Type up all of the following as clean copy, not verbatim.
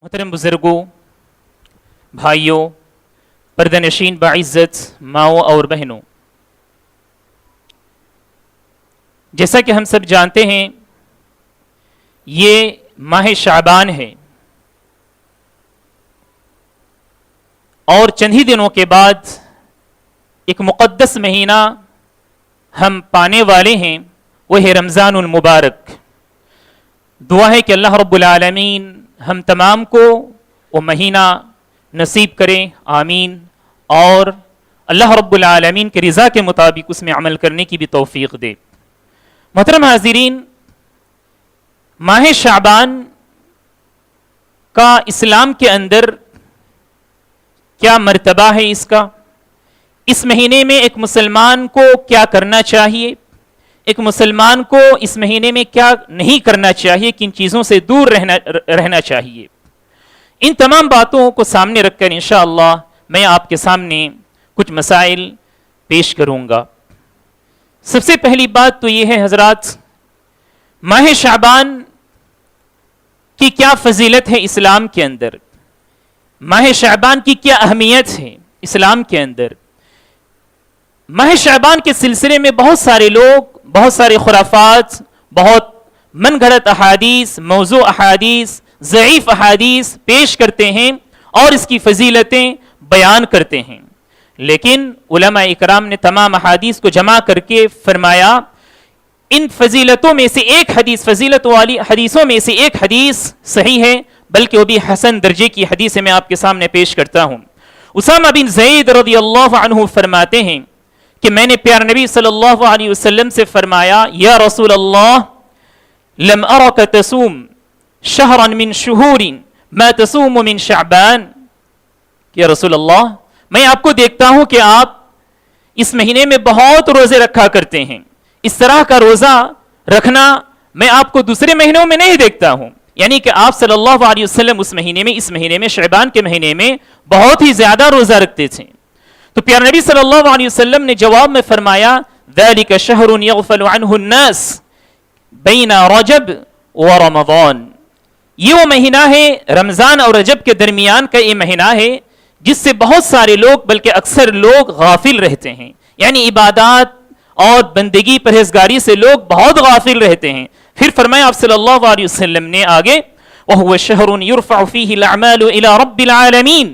محترم بزرگوں، بھائیوں، پردہ نشین باعزت ماؤں اور بہنوں، جیسا کہ ہم سب جانتے ہیں یہ ماہ شعبان ہے اور چند ہی دنوں کے بعد ایک مقدس مہینہ ہم پانے والے ہیں، وہ ہے رمضان المبارک۔ دعا ہے کہ اللہ رب العالمین ہم تمام کو وہ مہینہ نصیب کریں، آمین، اور اللہ رب العالمین کے رضا کے مطابق اس میں عمل کرنے کی بھی توفیق دے۔ محترم حاضرین، ماہ شعبان کا اسلام کے اندر کیا مرتبہ ہے اس مہینے میں ایک مسلمان کو کیا کرنا چاہیے، ایک مسلمان کو اس مہینے میں کیا نہیں کرنا چاہیے، کن چیزوں سے دور رہنا چاہیے، ان تمام باتوں کو سامنے رکھ کر انشاءاللہ میں آپ کے سامنے کچھ مسائل پیش کروں گا۔ سب سے پہلی بات تو یہ ہے حضرات، ماہ شعبان کی کیا فضیلت ہے اسلام کے اندر، ماہ شعبان کی کیا اہمیت ہے اسلام کے اندر۔ ماہ شعبان کے سلسلے میں بہت سارے لوگ بہت سارے خرافات، بہت من گھڑت احادیث، موضوع احادیث، ضعیف احادیث پیش کرتے ہیں اور اس کی فضیلتیں بیان کرتے ہیں، لیکن علماء اکرام نے تمام احادیث کو جمع کر کے فرمایا ان فضیلتوں میں سے ایک حدیث، فضیلت والی حدیثوں میں سے ایک حدیث صحیح ہے، بلکہ وہ بھی حسن درجے کی حدیث میں آپ کے سامنے پیش کرتا ہوں۔ اسامہ بن زید رضی اللہ عنہ فرماتے ہیں کہ میں نے پیارے نبی صلی اللہ علیہ وسلم سے فرمایا، یا رسول اللہ لم ارک تصوم شہرا من شہور ما تصوم من شعبان، کہ یا رسول اللہ میں آپ کو دیکھتا ہوں کہ آپ اس مہینے میں بہت روزے رکھا کرتے ہیں، اس طرح کا روزہ رکھنا میں آپ کو دوسرے مہینوں میں نہیں دیکھتا ہوں، یعنی کہ آپ صلی اللہ علیہ وسلم اس مہینے میں شعبان کے مہینے میں بہت ہی زیادہ روزہ رکھتے تھے۔ تو پیارے نبی صلی اللہ علیہ وسلم نے جواب میں فرمایا، ذَلِكَ شَهْرٌ يَغْفَلُ عَنْهُ النَّاسِ بَيْنَ رَجَبْ وَرَمَضَانِ، یہ وہ مہینہ ہے رمضان اور رجب کے درمیان کا یہ مہینہ ہے جس سے بہت سارے لوگ بلکہ اکثر لوگ غافل رہتے ہیں، یعنی عبادات اور بندگی پرہیزگاری سے لوگ بہت غافل رہتے ہیں۔ پھر فرمایا آپ صلی اللہ علیہ وسلم نے آگے، وَهُوَ شَهْرٌ يُرْفَعُ فِيهِ الْأَعْمَالُ إِلَى رَبِّ الْعَالَمِينَ،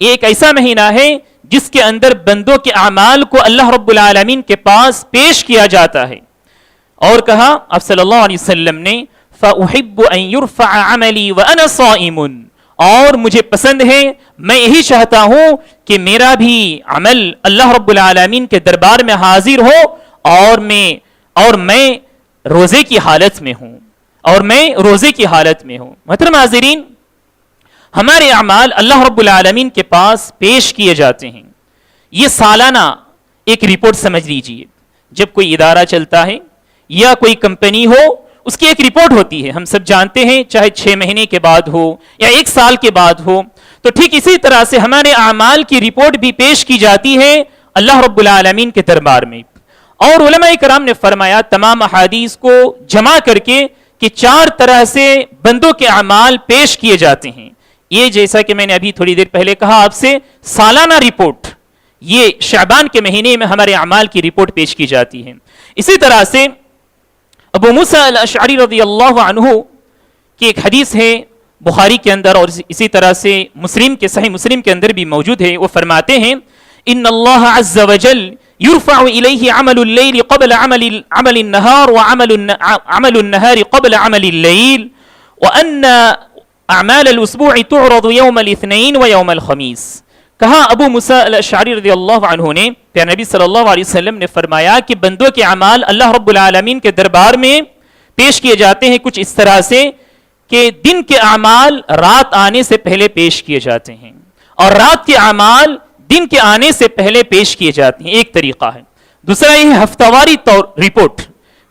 ایک ایسا مہینہ ہے جس کے اندر بندوں کے اعمال کو اللہ رب العالمین کے پاس پیش کیا جاتا ہے۔ اور کہا آپ صلی اللہ علیہ وسلم نے، فَأُحِبُّ أَن يُرْفَعَ عَمَلِي وَأَنَا صَائِمٌ، اور مجھے پسند ہے، میں یہی چاہتا ہوں کہ میرا بھی عمل اللہ رب العالمین کے دربار میں حاضر ہو اور میں روزے کی حالت میں ہوں، محترم حاضرین، ہمارے اعمال اللہ رب العالمین کے پاس پیش کیے جاتے ہیں۔ یہ سالانہ ایک رپورٹ سمجھ لیجئے، جب کوئی ادارہ چلتا ہے یا کوئی کمپنی ہو، اس کی ایک رپورٹ ہوتی ہے، ہم سب جانتے ہیں، چاہے 6 مہینے کے بعد ہو یا 1 سال کے بعد ہو، تو ٹھیک اسی طرح سے ہمارے اعمال کی رپورٹ بھی پیش کی جاتی ہے اللہ رب العالمین کے دربار میں۔ اور علماء کرام نے فرمایا تمام احادیث کو جمع کر کے کہ 4 طرح سے بندوں کے اعمال پیش کیے جاتے ہیں۔ یہ جیسا کہ میں نے ابھی تھوڑی دیر پہلے کہا آپ سے، سالانہ رپورٹ، یہ شعبان کے مہینے میں ہمارے اعمال کی رپورٹ پیش کی جاتی ہے۔ اسی طرح سے ابو موسیٰ الاشعری رضی اللہ عنہ کی ایک حدیث ہے بخاری کے اندر، اور اسی طرح سے صحیح مسلم کے اندر بھی موجود ہے، وہ فرماتے ہیں، ان اللہ عز وجل يرفع الیہ عمل اللیل قبل عمل النہار وعمل النہار قبل عمل اللیل وان اعمال الاسبوع تعرض یوم الاثنین و یوم الخمیس۔ کہا ابو موسیٰ الاشعری رضی اللہ عنہ نے، پیارے نبی صلی اللہ علیہ وسلم نے فرمایا کہ بندوں کے اعمال اللہ رب العالمین کے دربار میں پیش کیے جاتے ہیں کچھ اس طرح سے کہ دن کے اعمال رات آنے سے پہلے پیش کیے جاتے ہیں، اور رات کے اعمال دن کے آنے سے پہلے پیش کیے جاتے ہیں، ایک طریقہ ہے۔ دوسرا یہ ہفتہ واری رپورٹ،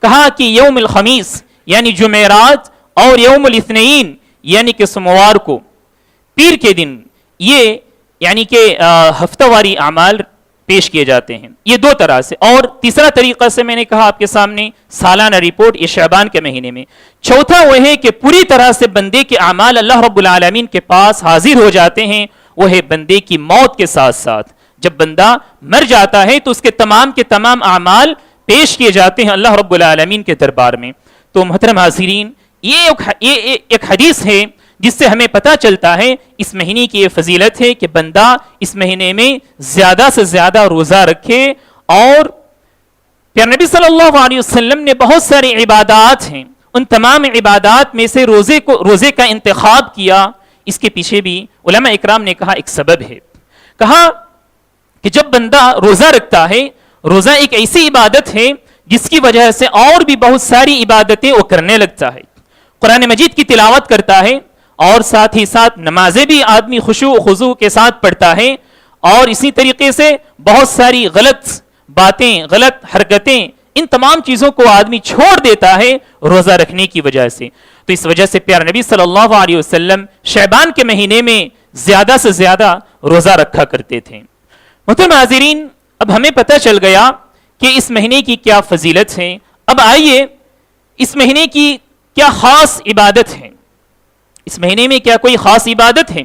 کہا کہ یوم الخمیس یعنی جمعرات اور یوم الاثنین یعنی کہ سوموار کو، پیر کے دن، یہ یعنی کہ ہفتہ واری اعمال پیش کیے جاتے ہیں. یہ دو طرح سے. اور تیسرا طریقہ سے میں نے کہا آپ کے سامنے سالانہ رپورٹ یہ شعبان کے مہینے میں. چوتھا وہ ہے کہ پوری طرح سے بندے کے اعمال اللہ رب العالمین کے پاس حاضر ہو جاتے ہیں. وہ ہے بندے کی موت کے ساتھ ساتھ جب بندہ مر جاتا ہے تو اس کے تمام اعمال پیش کیے جاتے ہیں اللہ رب العالمین کے دربار میں. تو محترم حاضرین یہ ایک حدیث ہے جس سے ہمیں پتہ چلتا ہے اس مہینے کی یہ فضیلت ہے کہ بندہ اس مہینے میں زیادہ سے زیادہ روزہ رکھے. اور پیارے نبی صلی اللہ علیہ وسلم نے بہت ساری عبادات ہیں ان تمام عبادات میں سے روزے کا انتخاب کیا. اس کے پیچھے بھی علماء اکرام نے کہا ایک سبب ہے. کہا کہ جب بندہ روزہ رکھتا ہے روزہ ایک ایسی عبادت ہے جس کی وجہ سے اور بھی بہت ساری عبادتیں وہ کرنے لگتا ہے. قرآن مجید کی تلاوت کرتا ہے اور ساتھ ہی ساتھ نمازیں بھی آدمی خشوع و خضوع کے ساتھ پڑھتا ہے. اور اسی طریقے سے بہت ساری غلط باتیں غلط حرکتیں ان تمام چیزوں کو آدمی چھوڑ دیتا ہے روزہ رکھنے کی وجہ سے. تو اس وجہ سے پیارے نبی صلی اللہ علیہ وسلم شعبان کے مہینے میں زیادہ سے زیادہ روزہ رکھا کرتے تھے. محترم حاضرین اب ہمیں پتہ چل گیا کہ اس مہینے کی کیا فضیلت ہے. اب آئیے اس مہینے کی کیا خاص عبادت ہے. اس مہینے میں کیا کوئی خاص عبادت ہے؟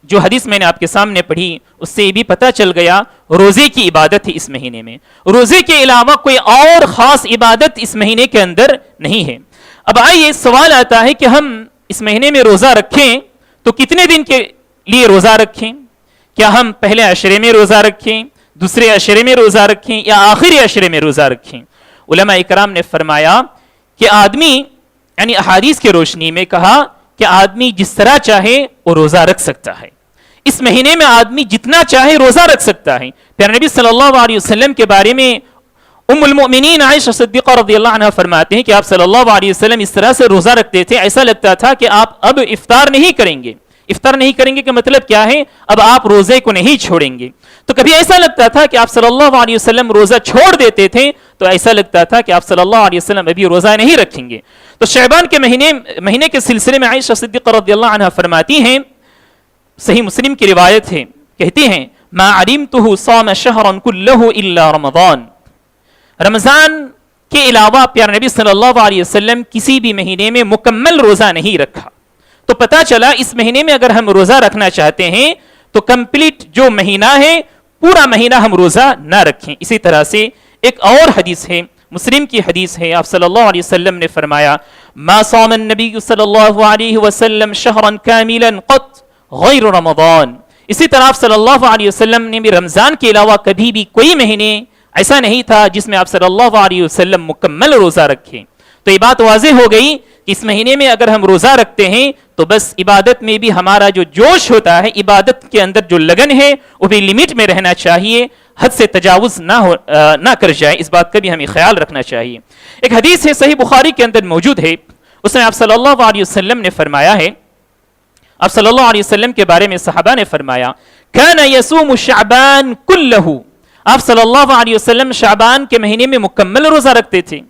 جو حدیث میں نے آپ کے سامنے پڑھی اس سے یہ بھی پتہ چل گیا روزے کی عبادت ہے اس مہینے میں. روزے کے علاوہ کوئی اور خاص عبادت اس مہینے کے اندر نہیں ہے. اب آئیے سوال آتا ہے کہ ہم اس مہینے میں روزہ رکھیں تو کتنے دن کے لیے روزہ رکھیں؟ کیا ہم پہلے عشرے میں روزہ رکھیں، دوسرے عشرے میں روزہ رکھیں یا آخری عشرے میں روزہ رکھیں؟ علماء اکرام نے فرمایا کہ آدمی یعنی احادیث کی روشنی میں کہا کہ آدمی جس طرح چاہے وہ روزہ رکھ سکتا ہے. اس مہینے میں آدمی جتنا چاہے روزہ رکھ سکتا ہے. پیارے نبی صلی اللہ علیہ وسلم کے بارے میں ام المؤمنین عائشہ صدیقہ رضی اللہ عنہ فرماتے ہیں کہ آپ صلی اللہ علیہ وسلم اس طرح سے روزہ رکھتے تھے ایسا لگتا تھا کہ آپ اب افطار نہیں کریں گے. افطار نہیں کریں گے کہ مطلب کیا ہے؟ اب آپ روزے کو نہیں چھوڑیں گے. تو کبھی ایسا لگتا تھا کہ آپ صلی اللہ علیہ وسلم روزہ چھوڑ دیتے تھے تو ایسا لگتا تھا کہ آپ صلی اللہ علیہ وسلم ابھی روزہ نہیں رکھیں گے. تو شعبان کے مہینے کے سلسلے میں عائشہ صدیقہ رضی اللہ عنہ فرماتی ہیں، صحیح مسلم کی روایت ہے، کہتی ہیں ما علمته صام شهرا كله الا رمضان. رمضان کے علاوہ پیارے نبی صلی اللہ علیہ وسلم کسی بھی مہینے میں مکمل روزہ نہیں رکھا. تو پتا چلا اس مہینے میں اگر ہم روزہ رکھنا چاہتے ہیں تو کمپلیٹ جو مہینہ ہے پورا مہینہ ہم روزہ نہ رکھیں. اسی طرح سے ایک اور حدیث ہے، مسلم کی حدیث ہے، آپ صلی اللہ علیہ وسلم نے فرمایا ما صام النبی صلی اللہ علیہ وسلم شہرا کاملا قط غیر رمضان. اسی طرح آپ صلی اللہ علیہ وسلم نے بھی رمضان کے علاوہ کبھی بھی کوئی مہینے ایسا نہیں تھا جس میں آپ صلی اللہ علیہ وسلم مکمل روزہ رکھیں. تو یہ بات واضح ہو گئی کہ اس مہینے میں اگر ہم روزہ رکھتے ہیں تو بس عبادت میں بھی ہمارا جو جوش ہوتا ہے، عبادت کے اندر جو لگن ہے وہ بھی لمٹ میں رہنا چاہیے، حد سے تجاوز نہ کر جائے. اس بات کا بھی ہمیں خیال رکھنا چاہیے. ایک حدیث ہے صحیح بخاری کے اندر موجود ہے، اس میں آپ صلی اللہ علیہ وسلم نے فرمایا ہے، آپ صلی اللہ علیہ وسلم کے بارے میں صحابہ نے فرمایا کان یصوم شعبان کلہ. آپ صلی اللہ علیہ وسلم شعبان کے مہینے میں مکمل روزہ رکھتے تھے.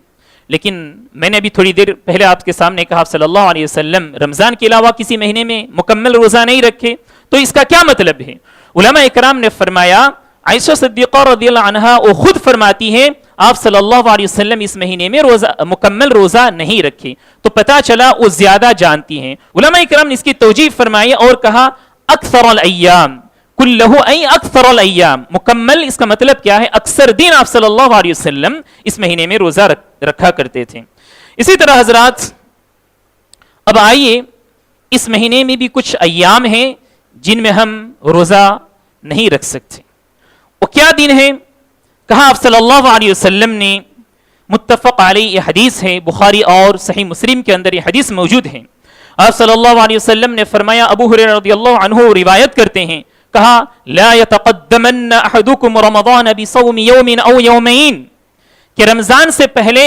لیکن میں نے ابھی تھوڑی دیر پہلے آپ کے سامنے کہا آپ صلی اللہ علیہ وسلم رمضان کے علاوہ کسی مہینے میں مکمل روزہ نہیں رکھے. تو اس کا کیا مطلب ہے؟ علماء اکرام نے فرمایا، عائشہ صدیقہ رضی اللہ عنہا وہ خود فرماتی ہے آپ صلی اللہ علیہ وسلم اس مہینے میں مکمل روزہ نہیں رکھے. تو پتا چلا وہ زیادہ جانتی ہیں. علماء اکرام نے اس کی توجیہ فرمائی اور کہا اکثر الایام کلہ ای اکثر الایام. مکمل اس کا مطلب کیا ہے؟ اکثر دن آپ صلی اللہ علیہ وسلم اس مہینے میں روزہ رکھا کرتے تھے. اسی طرح حضرات اب آئیے اس مہینے میں بھی کچھ ایام ہیں جن میں ہم روزہ نہیں رکھ سکتے. وہ کیا دن ہیں؟ کہا آپ صلی اللہ علیہ وسلم نے، متفق علیہ یہ حدیث ہے، بخاری اور صحیح مسلم کے اندر یہ حدیث موجود ہے. آپ صلی اللہ علیہ وسلم نے فرمایا، ابو ہریرہ رضی اللہ عنہ روایت کرتے ہیں، کہا لا يتقدمن احدكم رمضان بصوم يوم او يومين، کہ رمضان سے پہلے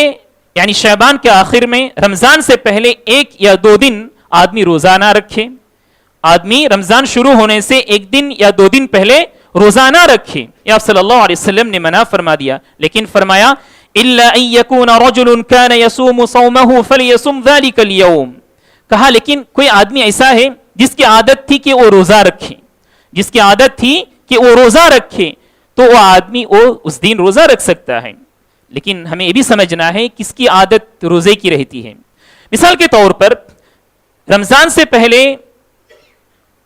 یعنی شعبان کے آخر میں رمضان سے پہلے ایک یا دو دن آدمی روزہ نہ رکھے. آدمی رمضان شروع ہونے سے ایک دن یا دو دن پہلے روزہ نہ رکھے. یہ آپ صلی اللہ علیہ وسلم نے منع فرما دیا. لیکن فرمایا الا ان يكون رجل كان يصوم صومه فليصم ذلك اليوم. کہا لیکن کوئی آدمی ایسا ہے جس کی عادت تھی کہ وہ روزہ رکھے، جس کی عادت تھی کہ وہ روزہ رکھے، تو وہ آدمی وہ اس دن روزہ رکھ سکتا ہے. لیکن ہمیں یہ بھی سمجھنا ہے کس کی عادت روزے کی رہتی ہے. مثال کے طور پر رمضان سے پہلے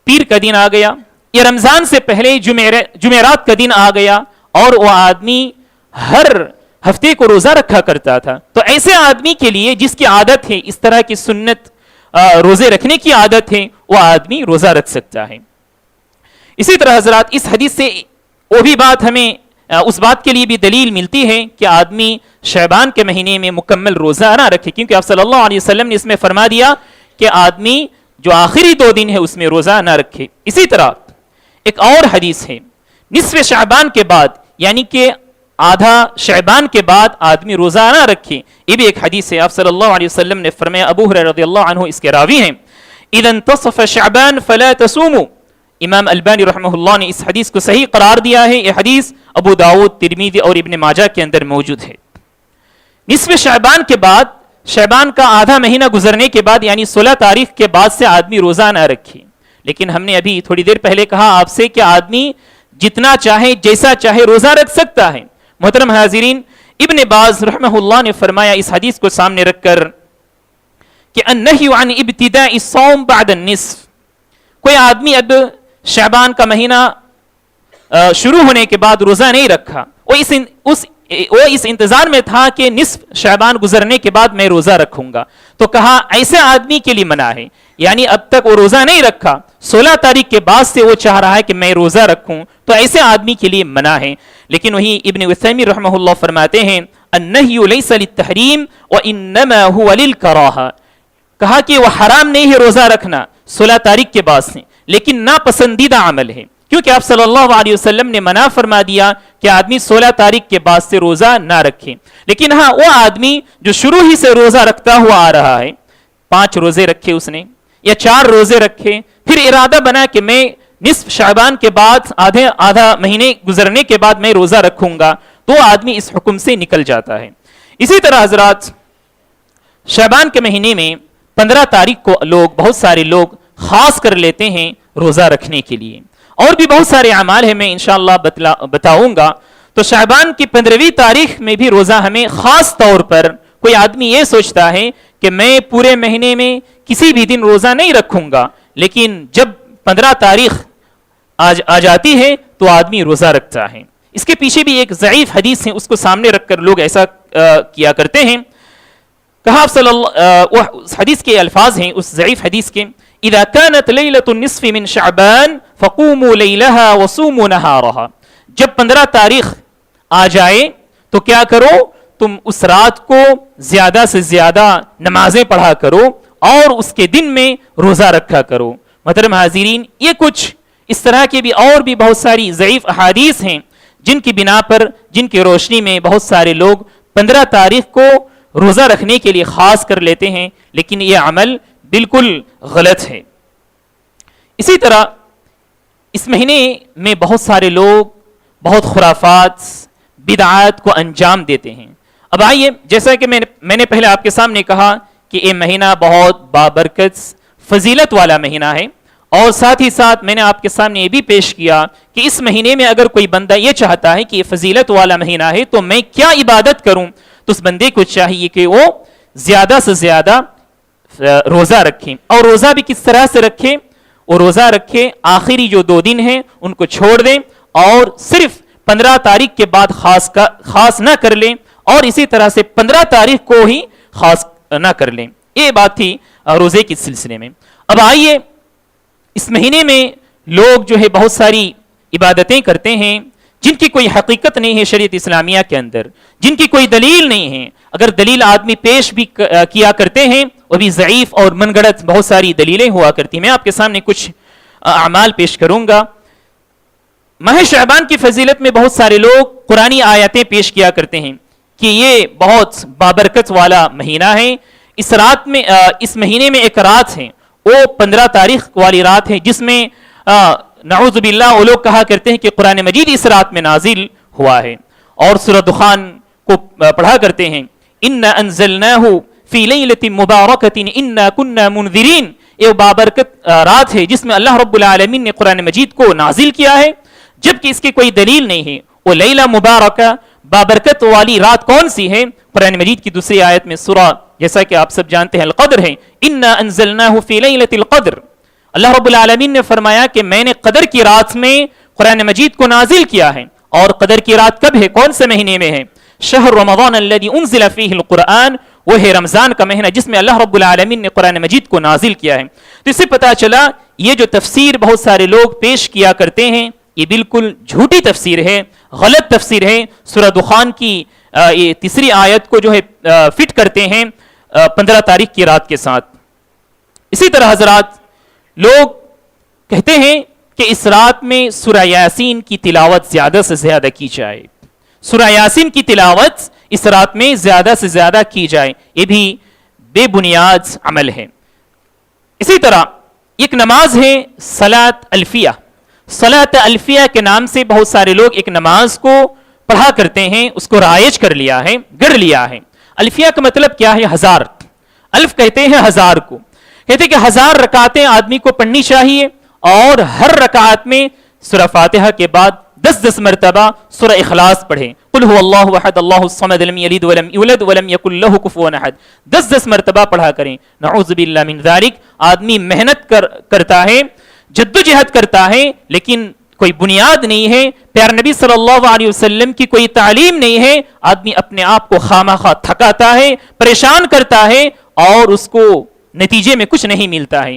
پیر کا دن آ گیا یا رمضان سے پہلے جمعرات کا دن آ گیا اور وہ آدمی ہر ہفتے کو روزہ رکھا کرتا تھا, تو ایسے آدمی کے لیے جس کی عادت ہے اس طرح کی سنت روزے رکھنے کی عادت ہے, وہ آدمی روزہ رکھ سکتا ہے. اسی طرح حضرات اس حدیث سے وہ بھی بات ہمیں اس بات کے لیے بھی دلیل ملتی ہے کہ آدمی شعبان کے مہینے میں مکمل روزہ نہ رکھے, کیونکہ آپ صلی اللہ علیہ وسلم نے اس میں فرما دیا کہ آدمی جو آخری 2 دن ہے اس میں روزہ نہ رکھے. اسی طرح ایک اور حدیث ہے, نصف شعبان کے بعد یعنی کہ آدھا شعبان کے بعد آدمی روزہ نہ رکھے, یہ بھی ایک حدیث ہے. آپ صلی اللہ علیہ وسلم نے فرمایا, ابو ہریرہ رضی اللہ عنہ اس کے راوی ہیں, اذا انتصف شعبان فلا تصوموا. امام البانی رحمہ اللہ نے اس حدیث کو صحیح قرار دیا ہے. یہ حدیث ابو داؤد, ترمذی اور ابن ماجہ کے اندر موجود ہے. نصف شعبان کے بعد, شعبان کا آدھا مہینہ گزرنے کے بعد یعنی 16 تاریخ کے بعد سے آدمی روزہ نہ رکھے. لیکن ہم نے ابھی تھوڑی دیر پہلے کہا آپ سے کہ آدمی جتنا چاہے جیسا چاہے روزہ رکھ سکتا ہے. محترم حاضرین, ابن باز رحمہ اللہ نے فرمایا اس حدیث کو سامنے رکھ کر کہ النہی عن ابتداء الصوم بعد النصف, کوئی آدمی اب شعبان کا مہینہ شروع ہونے کے بعد روزہ نہیں رکھا, وہ اس انتظار میں تھا کہ نصف شعبان گزرنے کے بعد میں روزہ رکھوں گا, تو کہا ایسے آدمی کے لیے منع ہے. یعنی اب تک وہ روزہ نہیں رکھا, 16 تاریخ کے بعد سے وہ چاہ رہا ہے کہ میں روزہ رکھوں, تو ایسے آدمی کے لیے منع ہے. لیکن وہی ابن عثیمین رحمہ اللہ فرماتے ہیں النہی لیس للتحریم وانما هو للکراہہ, کہا کہ وہ حرام نہیں ہے روزہ رکھنا 16 تاریخ کے بعد سے, لیکن ناپسندیدہ عمل ہے, کیونکہ آپ صلی اللہ علیہ وسلم نے منع فرما دیا کہ آدمی 16 تاریخ کے بعد سے روزہ نہ رکھے. لیکن ہاں وہ آدمی جو شروع ہی سے روزہ رکھتا ہوا آ رہا ہے, 5 روزے رکھے اس نے یا 4 روزے رکھے, پھر ارادہ بنا کہ میں نصف شعبان کے بعد آدھا مہینے گزرنے کے بعد میں روزہ رکھوں گا, تو آدمی اس حکم سے نکل جاتا ہے. اسی طرح حضرات شعبان کے مہینے میں 15 تاریخ کو بہت سارے لوگ خاص کر لیتے ہیں روزہ رکھنے کے لیے, اور بھی بہت سارے اعمال ہیں, میں انشاءاللہ بتاؤں گا. تو شعبان کی 15ویں تاریخ میں بھی روزہ ہمیں خاص طور پر, کوئی آدمی یہ سوچتا ہے کہ میں پورے مہینے میں کسی بھی دن روزہ نہیں رکھوں گا, لیکن جب 15 تاریخ آ جاتی ہے تو آدمی روزہ رکھتا ہے. اس کے پیچھے بھی ایک ضعیف حدیث ہے, اس کو سامنے رکھ کر لوگ ایسا کیا کرتے ہیں. کہا اس حدیث کے الفاظ ہیں اس ضعیف حدیث کے, اذا كانت ليلة النصف من شعبان فقوموا ليلها وصوموا نهارها, جب 15 تاریخ آ جائے تو کیا کرو, تم اس رات کو زیادہ سے زیادہ نمازیں پڑھا کرو اور اس کے دن میں روزہ رکھا کرو. محترم حاضرین, یہ کچھ اس طرح کے بھی اور بھی بہت ساری ضعیف احادیث ہیں جن کی بنا پر, جن کی روشنی میں بہت سارے لوگ 15 تاریخ کو روزہ رکھنے کے لیے خاص کر لیتے ہیں, لیکن یہ عمل بالکل غلط ہے. اسی طرح اس مہینے میں بہت سارے لوگ بہت خرافات, بدعات کو انجام دیتے ہیں. اب آئیے, جیسا کہ میں نے پہلے آپ کے سامنے کہا کہ یہ مہینہ بہت بابرکت فضیلت والا مہینہ ہے, اور ساتھ ہی ساتھ میں نے آپ کے سامنے یہ بھی پیش کیا کہ اس مہینے میں اگر کوئی بندہ یہ چاہتا ہے کہ یہ فضیلت والا مہینہ ہے تو میں کیا عبادت کروں, تو اس بندے کو چاہیے کہ وہ زیادہ سے زیادہ روزہ رکھیں. اور روزہ بھی کس طرح سے رکھیں, وہ روزہ رکھے آخری جو 2 دن ہیں ان کو چھوڑ دیں, اور صرف 15 تاریخ کے بعد خاص نہ کر لیں, اور اسی طرح سے 15 تاریخ کو ہی خاص نہ کر لیں. یہ بات تھی روزے کے سلسلے میں. اب آئیے, اس مہینے میں لوگ جو ہے بہت ساری عبادتیں کرتے ہیں جن کی کوئی حقیقت نہیں ہے شریعت اسلامیہ کے اندر, جن کی کوئی دلیل نہیں ہے. اگر دلیل آدمی پیش بھی کیا کرتے ہیں وہ بھی ضعیف اور من گھڑت بہت ساری دلیلیں ہوا کرتی. میں آپ کے سامنے کچھ اعمال پیش کروں گا. ماہ شعبان کی فضیلت میں بہت سارے لوگ قرآنی آیتیں پیش کیا کرتے ہیں کہ یہ بہت بابرکت والا مہینہ ہے. اس مہینے میں ایک رات ہے, وہ 15 تاریخ والی رات ہے, جس میں نعوذ باللہ وہ لوگ کہا کرتے ہیں کہ قرآن مجید اس رات میں نازل ہوا ہے, اور سورہ دخان کو پڑھا کرتے ہیں اِنَّا أَنزَلْنَاهُ فِي لَيْلَةٍ مُبَارَكَةٍ إِنَّا كُنَّا مُنذِرِينَ. یہ بابرکت رات ہے جس میں اللہ رب العالمین نے قرآن مجید کو نازل کیا ہے, جبکہ اس کی کوئی دلیل نہیں ہے. وہ لیلہ مبارکہ بابرکت والی رات کون سی ہے؟ قرآن مجید کی دوسری آیت میں سورہ جیسا کہ آپ سب جانتے ہیں القدر ہے، انا انزلناہ فی لیلۃ القدر. اللہ رب العالمین نے فرمایا کہ میں نے قدر کی رات میں قرآن مجید کو نازل کیا ہے. اور قدر کی رات کب ہے؟ کون سے مہینے میں ہے؟ شہر رمضان الذی انزل فیہ القرآن، وہ ہے رمضان کا مہینہ جس میں اللہ رب العالمین نے قرآن مجید کو نازل کیا ہے. تو اس سے پتا چلا یہ جو تفسیر بہت سارے لوگ پیش کیا کرتے ہیں یہ بالکل جھوٹی تفسیر ہے، غلط تفسیر ہے. سورہ دخان کی یہ تیسری آیت کو جو ہے فٹ کرتے ہیں 15 تاریخ کی رات کے ساتھ. اسی طرح حضرات لوگ کہتے ہیں کہ اس رات میں سورہ یاسین کی تلاوت زیادہ سے زیادہ کی جائے، سورہ یاسین کی تلاوت اس رات میں زیادہ سے زیادہ کی جائے. یہ بھی بے بنیاد عمل ہے. اسی طرح ایک نماز ہے صلاۃ الفیہ. صلاۃ الفیہ کے نام سے بہت سارے لوگ ایک نماز کو پڑھا کرتے ہیں، اس کو رائج کر لیا ہے، گڑھ لیا ہے. الفیہ کا مطلب کیا ہے؟ ہزار. الف کہتے ہیں ہزار کو، کہتے ہیں کہ 1000 رکعتیں آدمی کو پڑھنی چاہیے اور ہر رکعت میں سورہ فاتحہ کے بعد 10 مرتبہ سورہ اخلاص پڑھیں. قل هو اللہ احد اللہ الصمد لم یلد ولم یولد ولم یکن لہ کفوا احد. 10 مرتبہ پڑھا کریں. نعوذ باللہ من ذالک. آدمی محنت کرتا ہے، جدوجہد کرتا ہے، لیکن کوئی بنیاد نہیں ہے، پیار نبی صلی اللہ علیہ وسلم کی کوئی تعلیم نہیں ہے. آدمی اپنے آپ کو خامخواہ تھکاتا ہے، پریشان کرتا ہے اور اس کو نتیجے میں کچھ نہیں ملتا ہے.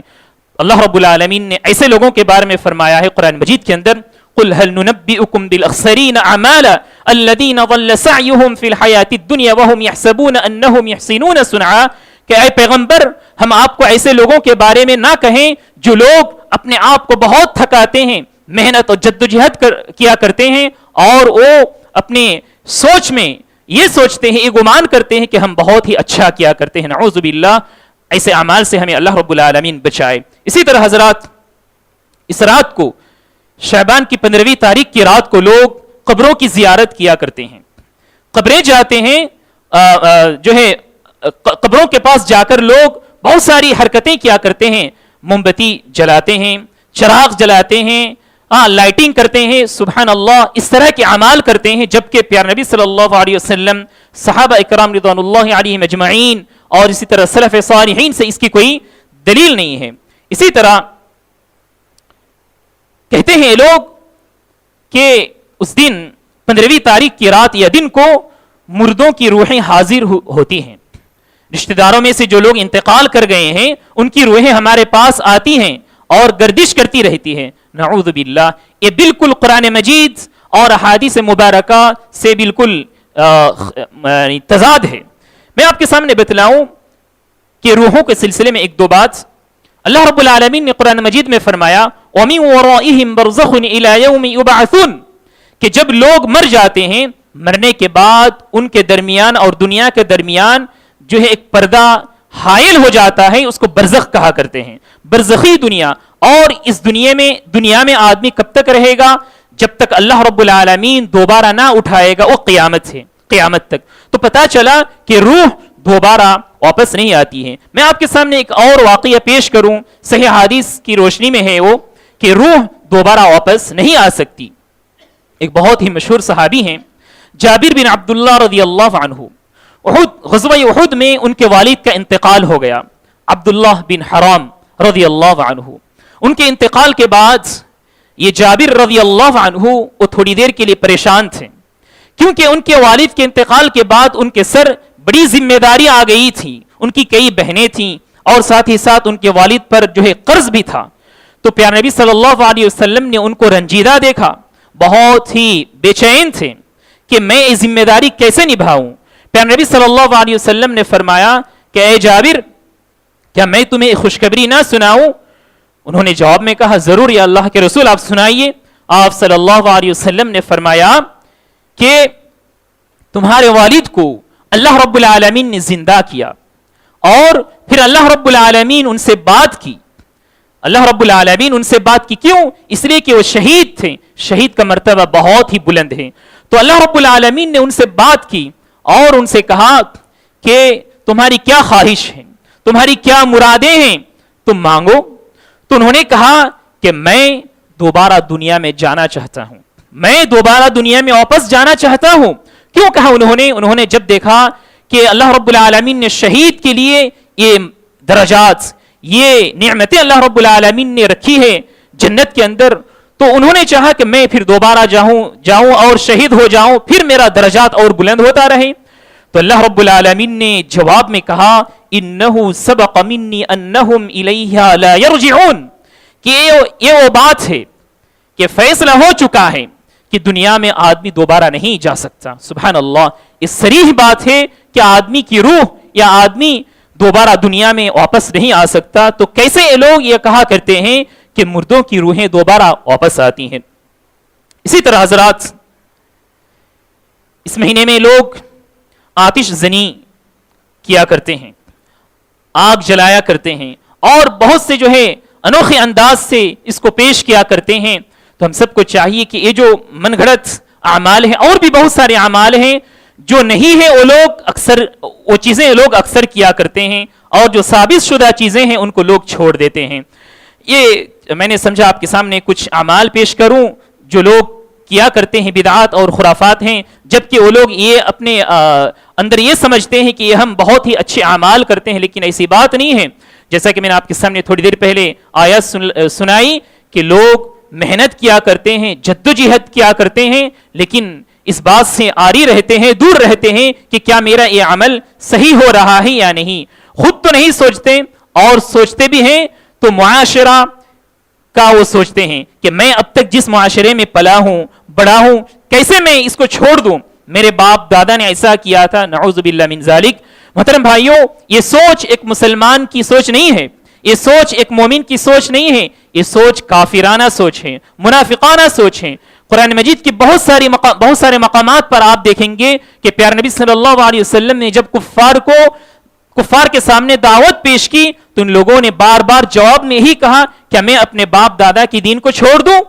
اللہ رب العالمین نے ایسے لوگوں کے بارے میں فرمایا ہے قرآن مجید کے اندر قل هل ننبئكم بالاخسرين اعمالا الذين ضل سعيهم في الحياة الدنيا وهم يحسبون انهم يحسنون صنعا. کہ اے پیغمبر ہم آپ کو ایسے لوگوں کے بارے میں نہ کہیں جو لوگ اپنے آپ کو بہت تھکاتے ہیں، محنت اور جدوجہد کیا کرتے ہیں اور وہ اپنے سوچ میں یہ سوچتے ہیں، یہ گمان کرتے ہیں کہ ہم بہت ہی اچھا کیا کرتے ہیں. نعوذ باللہ. ایسے اعمال سے ہمیں اللہ رب العالمین بچائے. اسی طرح حضرات اس رات کو شعبان کی 15ویں تاریخ کی رات کو لوگ قبروں کی زیارت کیا کرتے ہیں، قبریں جاتے ہیں. جو ہے قبروں کے پاس جا کر لوگ بہت ساری حرکتیں کیا کرتے ہیں، موم بتی جلاتے ہیں، چراغ جلاتے ہیں، لائٹنگ کرتے ہیں. سبحان اللہ. اس طرح کے اعمال کرتے ہیں جبکہ پیار نبی صلی اللہ علیہ وسلم، صحابہ اکرام رضوان اللہ علیہم اجمعین اور اسی طرح سلف صالحین سے اس کی کوئی دلیل نہیں ہے. اسی طرح کہتے ہیں لوگ کہ اس دن 15ویں تاریخ کی رات یا دن کو مردوں کی روحیں حاضر ہوتی ہیں. رشتہ داروں میں سے جو لوگ انتقال کر گئے ہیں ان کی روحیں ہمارے پاس آتی ہیں اور گردش کرتی رہتی ہے. نعوذ باللہ. یہ بالکل قرآن مجید اور احادیث مبارکہ سے بالکل تضاد ہے. میں آپ کے سامنے بتلاؤں کہ روحوں کے سلسلے میں ایک دو بات. اللہ رب العالمین نے قرآن مجید میں فرمایا وَمِن وَرَائِهِمْ بَرْزَخٌ إِلَى يَوْمِ يُبْعَثُونَ کہ جب لوگ مر جاتے ہیں مرنے کے بعد ان کے درمیان اور دنیا کے درمیان جو ہے ایک پردہ حائل ہو جاتا ہے، اس کو برزخ کہا کرتے ہیں، برزخی دنیا. اور اس دنیا میں آدمی کب تک رہے گا؟ جب تک اللہ رب العالمین دوبارہ نہ اٹھائے گا، وہ قیامت ہے، قیامت تک. تو پتا چلا کہ روح دوبارہ واپس نہیں آتی ہے. میں آپ کے سامنے ایک اور واقعہ پیش کروں، صحیح حدیث کی روشنی میں ہے وہ کہ روح دوبارہ واپس نہیں آ سکتی. ایک بہت ہی مشہور صحابی ہیں جابر بن عبداللہ رضی اللہ عنہ. غزوہ احد میں ان کے والد کا انتقال ہو گیا، عبداللہ بن حرام رضی اللہ عنہ. ان کے انتقال کے بعد یہ جابر رضی اللہ عنہ وہ تھوڑی دیر کے لیے پریشان تھے کیونکہ ان کے والد کے انتقال کے بعد ان کے سر بڑی ذمہ داری آ گئی تھی. ان کی کئی بہنیں تھیں اور ساتھ ہی ساتھ ان کے والد پر جو ہے قرض بھی تھا. تو پیارے نبی صلی اللہ علیہ وسلم نے ان کو رنجیدہ دیکھا، بہت ہی بے چین تھے کہ میں یہ ذمہ داری کیسے نبھاؤں. پیارے نبی صلی اللہ علیہ وسلم نے فرمایا کہ اے جابر کیا میں تمہیں خوشخبری نہ سناؤں؟ انہوں نے جواب میں کہا ضرور یا اللہ کے رسول آپ سنائیے. آپ صلی اللہ علیہ وسلم نے فرمایا کہ تمہارے والد کو اللہ رب العالمین نے زندہ کیا اور پھر اللہ رب العالمین ان سے بات کی. اللہ رب العالمین ان سے بات کی کیوں؟ اس لیے کہ وہ شہید تھے، شہید کا مرتبہ بہت ہی بلند ہے. تو اللہ رب العالمین نے ان سے بات کی اور ان سے کہا کہ تمہاری کیا خواہش ہے، تمہاری کیا مرادیں ہیں، تم مانگو. تو انہوں نے کہا کہ میں دوبارہ دنیا میں جانا چاہتا ہوں، میں دوبارہ دنیا میں واپس جانا چاہتا ہوں. کیوں کہا انہوں نے جب دیکھا کہ اللہ رب العالمین نے شہید کے لیے یہ درجات، یہ نعمتیں اللہ رب العالمین نے رکھی ہے جنت کے اندر، تو انہوں نے چاہا کہ میں پھر دوبارہ جاؤں اور شہید ہو جاؤں، پھر میرا درجات اور بلند ہوتا رہے. تو اللہ رب العالمین نے جواب میں کہا انہو سبق منی انہم الیہا لا یرجعون، کہ یہ وہ بات ہے کہ فیصلہ ہو چکا ہے کہ دنیا میں آدمی دوبارہ نہیں جا سکتا. سبحان اللہ، اس صریح بات ہے کہ آدمی کی روح یا آدمی دوبارہ دنیا میں واپس نہیں آ سکتا. تو کیسے یہ لوگ یہ کہا کرتے ہیں کہ مردوں کی روحیں دوبارہ واپس آتی ہیں؟ اسی طرح حضرات، اس مہینے میں لوگ آتش زنی کیا کرتے ہیں، آگ جلایا کرتے ہیں، اور بہت سے جو ہے انوکھے انداز سے اس کو پیش کیا کرتے ہیں. تو ہم سب کو چاہیے کہ یہ جو من گھڑت اعمال ہیں، اور بھی بہت سارے اعمال ہیں جو نہیں ہیں، وہ چیزیں لوگ اکثر کیا کرتے ہیں، اور جو ثابت شدہ چیزیں ہیں ان کو لوگ چھوڑ دیتے ہیں. یہ میں نے سمجھا آپ کے سامنے کچھ اعمال پیش کروں جو لوگ کیا کرتے ہیں، بدعات اور خرافات ہیں، جبکہ وہ لوگ یہ اپنے اندر یہ سمجھتے ہیں کہ یہ ہم بہت ہی اچھے اعمال کرتے ہیں، لیکن ایسی بات نہیں ہے. جیسا کہ میں نے آپ کے سامنے تھوڑی دیر پہلے آیت سنائی کہ لوگ محنت کیا کرتے ہیں، جدوجہد کیا کرتے ہیں، لیکن اس بات سے عاری رہتے ہیں، دور رہتے ہیں کہ کیا میرا یہ عمل صحیح ہو رہا ہے یا نہیں. خود تو نہیں سوچتے، اور سوچتے بھی ہیں تو معاشرہ کا وہ سوچتے ہیں کہ میں اب تک جس معاشرے میں پلا ہوں، بڑا ہوں، کیسے میں اس کو چھوڑ دوں؟ میرے باپ دادا نے ایسا کیا تھا، نعوذ باللہ من ذالک. محترم بھائیوں، یہ سوچ ایک مسلمان کی سوچ نہیں ہے، یہ سوچ ایک مومن کی سوچ نہیں ہے، یہ سوچ کافرانہ سوچ ہے، منافقانہ سوچ ہے. قرآن مجید کی بہت سارے مقامات پر آپ دیکھیں گے کہ پیارے نبی صلی اللہ علیہ وسلم نے جب کفار کے سامنے دعوت پیش کی تو ان لوگوں نے بار بار جواب میں ہی کہا کہ میں اپنے باپ دادا کی دین کو چھوڑ دوں،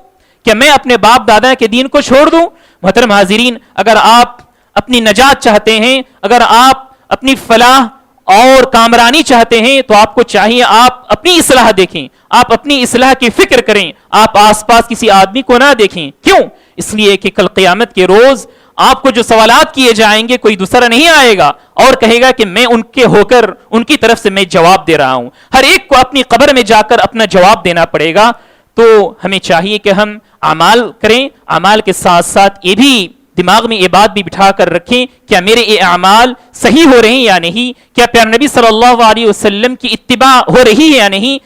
کہ میں اپنے باپ دادا کے دین کو چھوڑ دوں. محترم حاضرین، اگر آپ اپنی نجات چاہتے ہیں، اگر آپ اپنی فلاح اور کامرانی چاہتے ہیں، تو آپ کو چاہیے آپ اپنی اصلاح دیکھیں، آپ اپنی اصلاح کی فکر کریں، آپ آس پاس کسی آدمی کو نہ دیکھیں. کیوں؟ اس لیے کہ کل قیامت کے روز آپ کو جو سوالات کیے جائیں گے، کوئی دوسرا نہیں آئے گا اور کہے گا کہ میں ان کے ہو کر ان کی طرف سے میں جواب دے رہا ہوں. ہر ایک کو اپنی قبر میں جا کر اپنا جواب دینا پڑے گا. تو ہمیں چاہیے کہ ہم اعمال کریں، اعمال کے ساتھ ساتھ یہ بھی دماغ میں یہ بات بھی بٹھا کر رکھیں کیا میرے یہ اعمال صحیح ہو رہے ہیں یا نہیں، کیا پیارے نبی صلی اللہ علیہ وسلم کی اتباع ہو رہی ہے یا نہیں.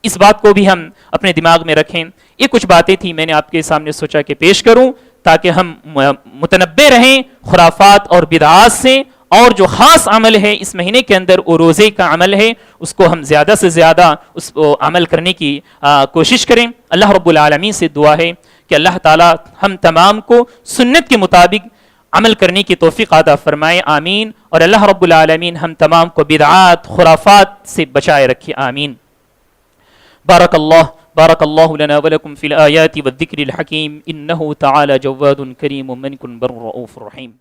اس بات کو بھی ہم اپنے دماغ میں رکھیں. یہ کچھ باتیں تھیں، میں نے آپ کے سامنے سوچا کہ پیش کروں تاکہ ہم متنبہ رہیں خرافات اور بدعات سے. اور جو خاص عمل ہے اس مہینے کے اندر وہ روزے کا عمل ہے، اس کو ہم زیادہ سے زیادہ اس کو عمل کرنے کی کوشش کریں. اللہ رب العالمین سے دعا ہے کہ اللہ تعالی ہم تمام کو سنت کے مطابق عمل کرنے کی توفیق عطا فرمائے، آمین. اور اللہ رب العالمین ہم تمام کو بدعات خرافات سے بچائے رکھے، آمین. بارک اللہ لنا ولکم فی الآیات والذکر الحکیم، انہ تعالی جواد کریم منکن بر رؤوف رحیم.